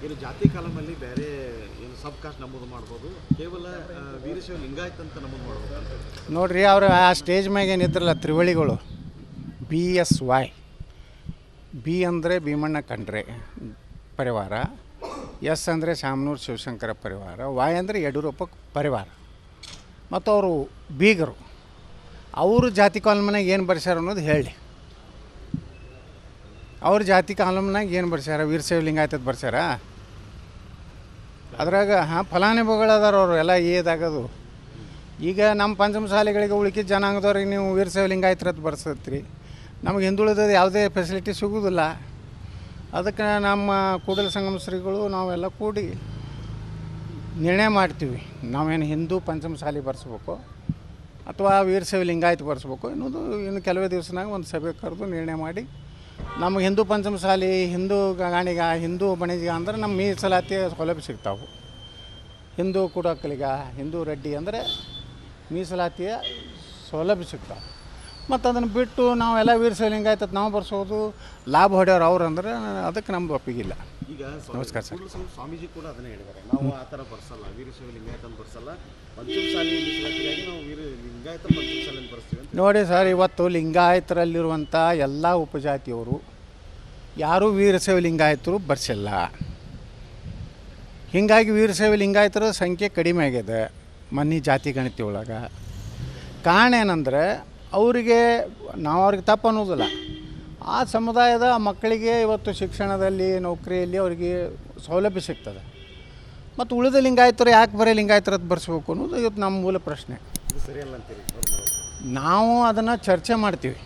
ಏನು ಜಾತಿ ಕಾಲಮಲ್ಲಿ ಬೇರೆ ಏನು ಸಬ್ ಕಾಸ್ಟ್ ನಮೂದು ಮಾಡ್ಬೋದು, ಕೇವಲ ವೀರಶೈವ ಲಿಂಗಾಯತ್ ಅಂತ ನಮೂದು ಮಾಡ್ಬೋದು ಅಂತ ನೋಡಿರಿ. ಅವರು ಆ ಸ್ಟೇಜ್ ಮ್ಯಾಗ ಏನಿದ್ರಲ್ಲ ತ್ರಿವಳಿಗಳು, BSY, ಬಿ ಅಂದರೆ ಭೀಮಣ್ಣ ಖಂಡ್ರೆ ಪರಿವಾರ, ಎಸ್ ಅಂದರೆ ಶಾಮನೂರು ಶಿವಶಂಕರ ಪರಿವಾರ, Y ಅಂದರೆ ಯಡಿಯೂರಪ್ಪ ಪರಿವಾರ, ಮತ್ತು ಅವರು ಬೀಗರು. ಅವರು ಜಾತಿ ಕಾಲಮ್ನಾಗ ಏನು ಬರ್ಸ್ಯಾರ ಅನ್ನೋದು ಹೇಳಿ. ಅವ್ರ ಜಾತಿ ಕಾಲಮ್ನಾಗ ಏನು ಬರ್ಸ್ಯಾರ? ವೀರಶೈವ ಲಿಂಗಾಯತದ ಬರ್ಸ್ಯಾರ. ಅದ್ರಾಗ ಫಲಾನುಭವಿಗಳು ಅದಾರ ಅವರು ಎಲ್ಲ ಏದಾಗೋದು. ಈಗ ನಮ್ಮ ಪಂಚಮಸಾಲಿಗಳಿಗೆ ಉಳ್ಕಿ ಜನಾಂಗದವ್ರಿಗೆ ನೀವು ವೀರಶೈವ ಲಿಂಗಾಯತರದ್ದು ಬರ್ಸತ್ರಿ, ನಮಗೆ ಹಿಂದುಳಿದ ಯಾವುದೇ ಫೆಸಿಲಿಟಿ ಸಿಗೋದಿಲ್ಲ. ಅದಕ್ಕೆ ನಮ್ಮ ಕೂಡಲ ಸಂಗಮ ಶ್ರೀಗಳು ನಾವೆಲ್ಲ ಕೂಡಿ ನಿರ್ಣಯ ಮಾಡ್ತೀವಿ, ನಾವೇನು ಹಿಂದೂ ಪಂಚಮಸಾಲಿ ಬರ್ಸ್ಬೇಕು ಅಥವಾ ವೀರಶೈವ ಲಿಂಗಾಯತ ಬರ್ಸ್ಬೇಕು ಅನ್ನೋದು. ಇನ್ನು ಕೆಲವೇ ದಿವಸನಾಗ ಒಂದು ಸಭೆ ಕರೆದು ನಿರ್ಣಯ ಮಾಡಿ ನಮಗೆ ಹಿಂದೂ ಪಂಚಮಸಾಲಿ, ಹಿಂದೂ ಗಾಣಿಗ, ಹಿಂದೂ ಬಣಿಜಿಗ ಅಂದ್ರೆ ನಮ್ಮ ಮೀಸಲಾತಿ ಸೌಲಭ್ಯ ಸಿಗ್ತಾವೆ. ಹಿಂದೂ ಕುಡಕಲಿಗ, ಹಿಂದೂ ರೆಡ್ಡಿ ಅಂದರೆ ಮೀಸಲಾತಿಯ ಸೌಲಭ್ಯ ಸಿಗ್ತಾವೆ. ಮತ್ತು ಅದನ್ನು ಬಿಟ್ಟು ನಾವೆಲ್ಲ ವೀರಶೈವ ಲಿಂಗಾಯತ ನಾವು ಬರ್ಸೋದು ಲಾಭ ಹೊಡೆಯೋರು ಅವ್ರು ಅಂದ್ರೆ ಅದಕ್ಕೆ ನಮ್ದು ಒಪ್ಪಿಗಿಲ್ಲ. ಈಗ ನಮಸ್ಕಾರ ಸರ್. ಸ್ವಾಮೀಜಿ ಕೂಡ ಅದನ್ನೇ ಹೇಳಿದ್ದಾರೆ, ನಾವು ಆ ಥರ ಬರ್ಸಲ್ಲ, ವೀರಶೈವ ಲಿಂಗಾಯತ ಅಂತ ಬರ್ಸಲ್ಲ, ಪಂಚಮಸಾಲಿ ಮೀಸಲಾತಿಗಾಗಿ ನಾವು ಲಿಂಗಾಯತ ಪಂಚಮಸಾಲಿಯನ್ನು ಬರ್ಸ್ತೀವಿ ಅಂತ. ನೋಡಿ ಸರ್, ಇವತ್ತು ಲಿಂಗಾಯತರಲ್ಲಿರುವಂಥ ಎಲ್ಲ ಉಪಜಾತಿಯವರು ಯಾರೂ ವೀರಶೈವ ಲಿಂಗಾಯತರು ಬರ್ಸಿಲ್ಲ. ಹೀಗಾಗಿ ವೀರಶೈವ ಲಿಂಗಾಯತರ ಸಂಖ್ಯೆ ಕಡಿಮೆ ಆಗಿದೆ ಮನ್ನಿ ಜಾತಿ ಗಣತಿ ಒಳಗೆ. ಕಾರಣ ಏನಂದರೆ ಅವರಿಗೆ, ನಾವು ಅವ್ರಿಗೆ ತಪ್ಪು ಅನ್ನೋದಿಲ್ಲ, ಆ ಸಮುದಾಯದ ಮಕ್ಕಳಿಗೆ ಇವತ್ತು ಶಿಕ್ಷಣದಲ್ಲಿ, ನೌಕರಿಯಲ್ಲಿ ಅವರಿಗೆ ಸೌಲಭ್ಯ ಸಿಗ್ತದೆ. ಮತ್ತು ಉಳಿದ ಲಿಂಗಾಯತರು ಯಾಕೆ ಬರೀ ಲಿಂಗಾಯತರದ್ದು ಬರ್ಸ್ಬೇಕು ಅನ್ನೋದು ಇವತ್ತು ನಮ್ಮ ಮೂಲ ಪ್ರಶ್ನೆ. ಇದು ಸರಿಯಲ್ಲ ಅಂತೀರಿ? ನಾವು ಅದನ್ನು ಚರ್ಚೆ ಮಾಡ್ತೀವಿ.